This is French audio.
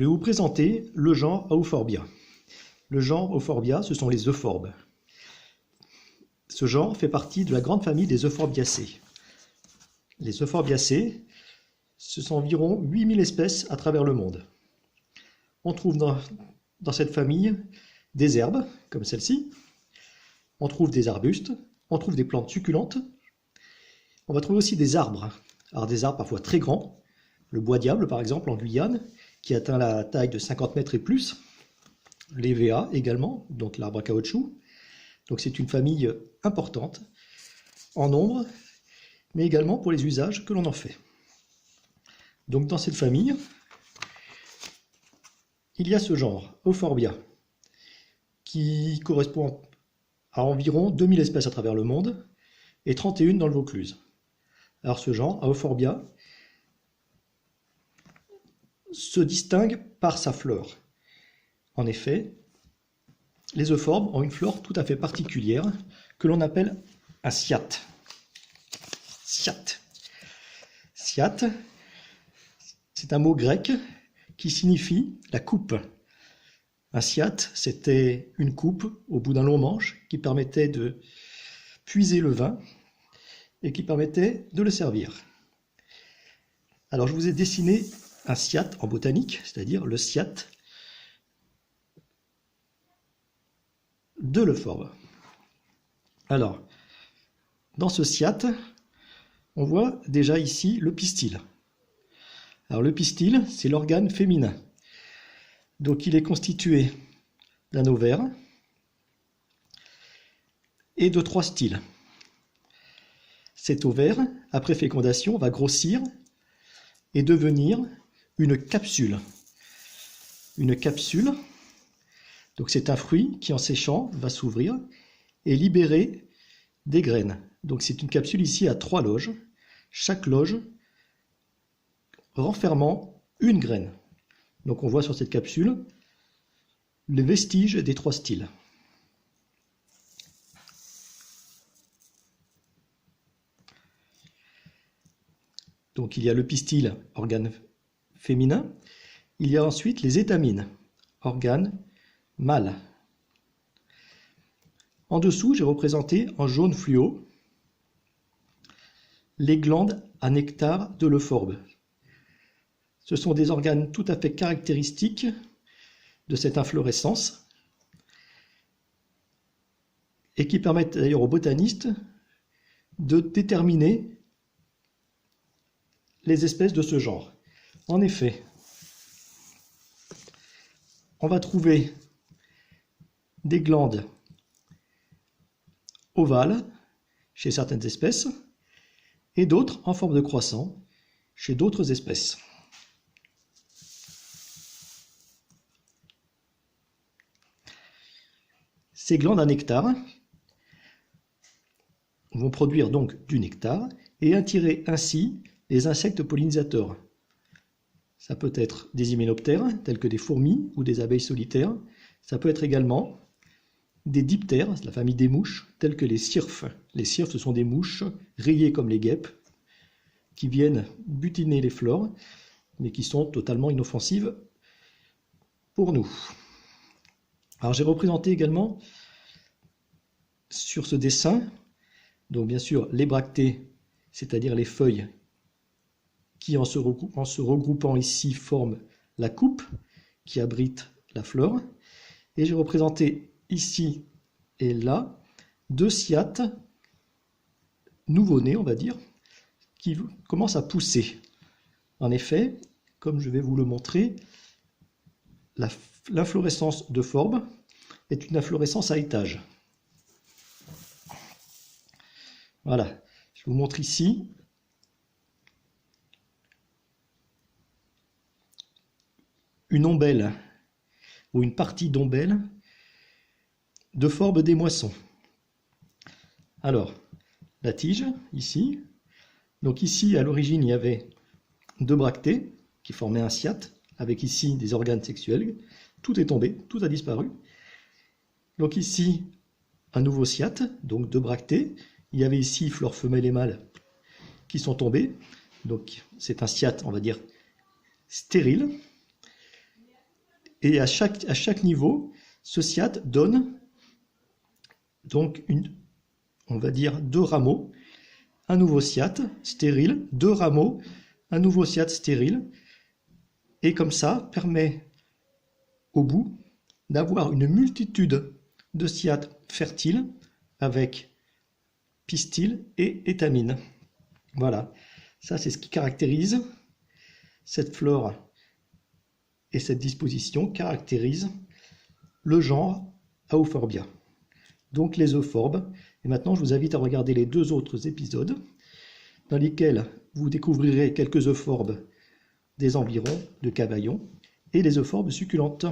Je vais vous présenter le genre Euphorbia. Le genre Euphorbia, ce sont les euphorbes. Ce genre fait partie de la grande famille des Euphorbiacées. Les Euphorbiacées, ce sont environ 8000 espèces à travers le monde. On trouve dans cette famille des herbes, comme celle-ci. On trouve des arbustes, on trouve des plantes succulentes. On va trouver aussi des arbres. Alors des arbres parfois très grands. Le bois diable, par exemple, en Guyane, qui atteint la taille de 50 mètres et plus. L'EVA également, donc l'arbre à caoutchouc. Donc c'est une famille importante, en nombre, mais également pour les usages que l'on en fait. Donc dans cette famille, il y a ce genre, Euphorbia, qui correspond à environ 2000 espèces à travers le monde, et 31 dans le Vaucluse. Alors ce genre, Euphorbia, se distingue par sa flore. En effet, les euphorbes ont une flore tout à fait particulière que l'on appelle un cyathe. Cyathe. Cyathe, c'est un mot grec qui signifie la coupe. Un cyathe, c'était une coupe au bout d'un long manche qui permettait de puiser le vin et qui permettait de le servir. Alors je vous ai dessiné un cyathe en botanique, c'est-à-dire le cyathe de l'euphorbe. Alors, dans ce cyathe, on voit déjà ici le pistil. Alors le pistil, c'est l'organe féminin. Donc il est constitué d'un ovaire et de 3 styles. Cet ovaire, après fécondation, va grossir et devenir une capsule. Une capsule, donc c'est un fruit qui en séchant va s'ouvrir et libérer des graines. Donc c'est une capsule ici à 3 loges, chaque loge renfermant une graine. Donc on voit sur cette capsule les vestiges des 3 styles. Donc il y a le pistil, organe féminin. Il y a ensuite les étamines, organe mâle. En dessous, j'ai représenté en jaune fluo les glandes à nectar de l'euphorbe. Ce sont des organes tout à fait caractéristiques de cette inflorescence et qui permettent d'ailleurs aux botanistes de déterminer les espèces de ce genre. En effet, on va trouver des glandes ovales chez certaines espèces et d'autres en forme de croissant chez d'autres espèces. Ces glandes à nectar vont produire donc du nectar et attirer ainsi les insectes pollinisateurs. Ça peut être des hyménoptères, tels que des fourmis ou des abeilles solitaires. Ça peut être également des diptères, la famille des mouches, telles que les cirphes. Les cirphes, ce sont des mouches rayées comme les guêpes, qui viennent butiner les fleurs, mais qui sont totalement inoffensives pour nous. Alors j'ai représenté également sur ce dessin, donc bien sûr les bractées, c'est-à-dire les feuilles qui en se regroupant ici forment la coupe qui abrite la fleur. Et j'ai représenté ici et là 2 cyathes nouveau-nés, on va dire, qui commencent à pousser. En effet, comme je vais vous le montrer, l'inflorescence d'euphorbes est une inflorescence à étages. Voilà, je vous montre ici une ombelle ou une partie d'ombelle d'euphorbes des moissons. Alors, la tige, ici. Donc ici, à l'origine, il y avait 2 bractées qui formaient un cyathe, avec ici des organes sexuels. Tout est tombé, tout a disparu. Donc ici, un nouveau cyathe, donc 2 bractées. Il y avait ici fleurs femelles et mâles qui sont tombées. Donc c'est un cyathe, on va dire, stérile. Et à chaque niveau, ce cyade donne donc on va dire 2 rameaux, un nouveau cyade stérile, 2 rameaux, un nouveau cyade stérile, et comme ça permet au bout d'avoir une multitude de cyades fertiles avec pistil et étamine. Voilà, ça c'est ce qui caractérise cette flore, et cette disposition caractérise le genre Euphorbia. Donc les euphorbes. Et maintenant je vous invite à regarder les 2 autres épisodes dans lesquels vous découvrirez quelques euphorbes des environs de Cavaillon et les euphorbes succulentes.